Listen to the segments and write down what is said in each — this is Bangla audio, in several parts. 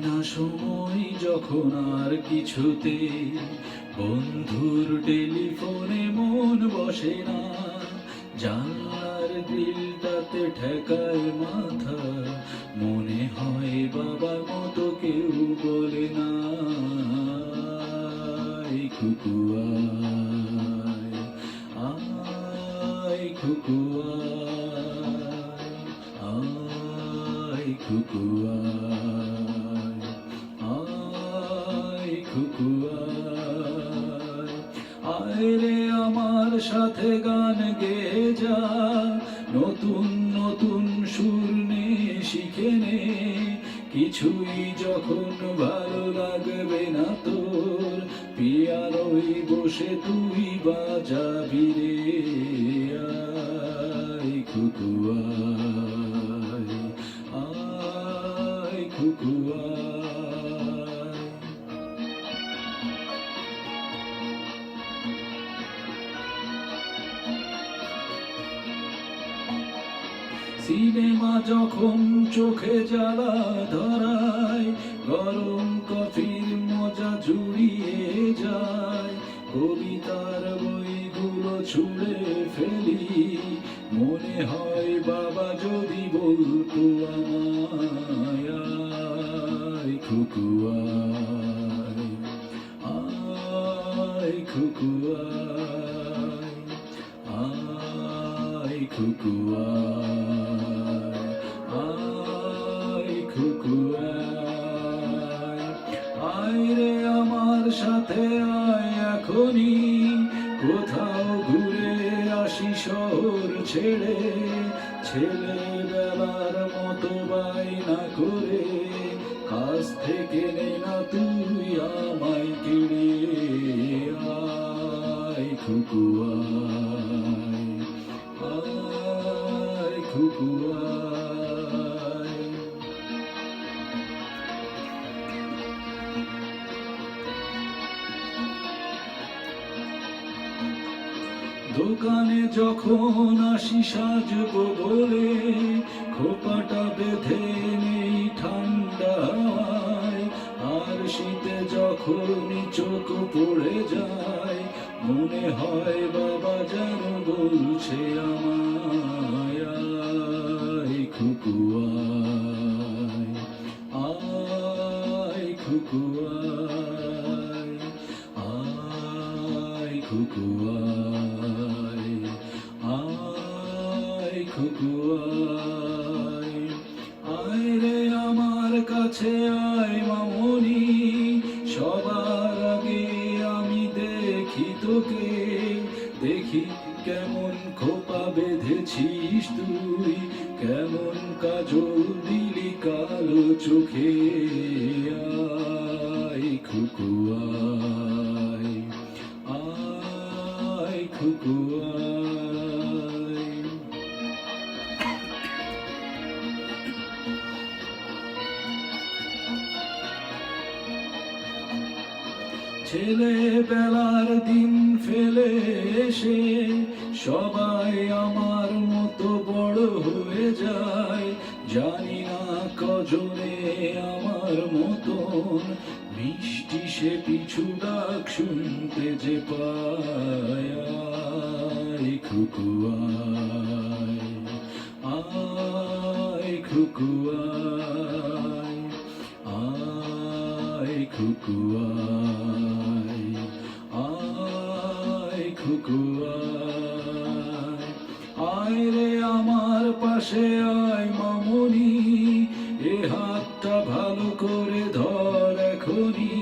না সময় যখন আর কিছুতে বন্ধুর টেলিফোনে মন বসে না, জানলার গ্রিলটাতে ঠেকায় মাথা, মনে হয় বাবার মতো কেউ বলে না, আয় খুকু আয়, আয় খুকু আয়, আয় খুকু আয়, আয় খুকু আয়, আয় রে আমার সাথে গান গেয়ে যা, নতুন নতুন সুর নে শিখে নে, কিছুই যখন ভালো লাগবে না তোর, পিয়ানোয় বসে তুই বাজাবি রে, আয় খুকু আয়, আয় খুকু আয়। সিনেমা যখন চোখে জ্বালা ধরায়, গরম কফির মজা জুড়িয়ে যায়, কবিতার বইগুলো ছুঁড়ে ফেলি, মনে হয় বাবা যদি বলতো আমায়, আয় খুকু আয়, আয় খুকু আয়, আয় খুকু আয়, আয় খুকু আয়, আয় রে আমার সাথে আয় এখনই, কোথাও ঘুরে আসি শহর ছেড়ে, ছেলেবেলার মতো বায়না করে, কাছ থেকে নে না তুই আমায় কেড়ে, আয় খুকু আয়, আয় খুকু আয়। দোকানে যখন আসি সাজবো বলে, খোপাটা বেঁধে নেই ঠান্ডা হাওয়ায়, আর শীতে যখনই চোখ পড়ে যায়, মনে হয় বাবা যেন বলছে আমায়, আয় খুকু আয়, আয় খুকু আয়, আয় খুকু আয়, আয় খুকু আয়, আয় রে আমার কাছে আয় মামনি, সবার আগে আমি দেখি তোকে, দেখি কেমন খোপা বেঁধেছিস তুই, কেমন কাজল দিলি কালো চোখে, আয় খুকু আয়, আয় খুকু আয়। ছেলেবেলার দিন ফেলে এসে সবাই আমার মতো বড় হয়ে যায়, জানি না কজনে আমার মতন মিষ্টি সে পিছু ডাক শুনতে যে পায়, আয় খুকু আয়, আয় খুকু আয়, আয় খুকু আয়, আয় খুকু আয়, আয় রে আমার পাশে আয় মামনি, এ হাতটা ভালো করে ধর এখনি,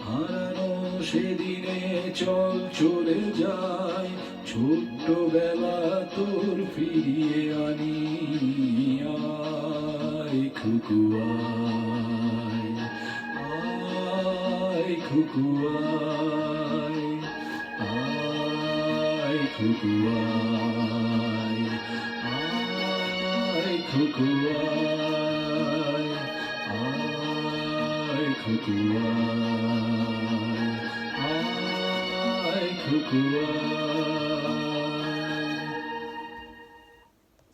হারানো সেদিনে চল চলে যায়, ছোট্টবেলা তোর ফিরিয়ে আনি, আয় খুকু আয়, আয় খুকু আয়, আয় খুকু আয়, আয় খুকু আয়, আয় খুকু আয়, আয় খুকু আয়।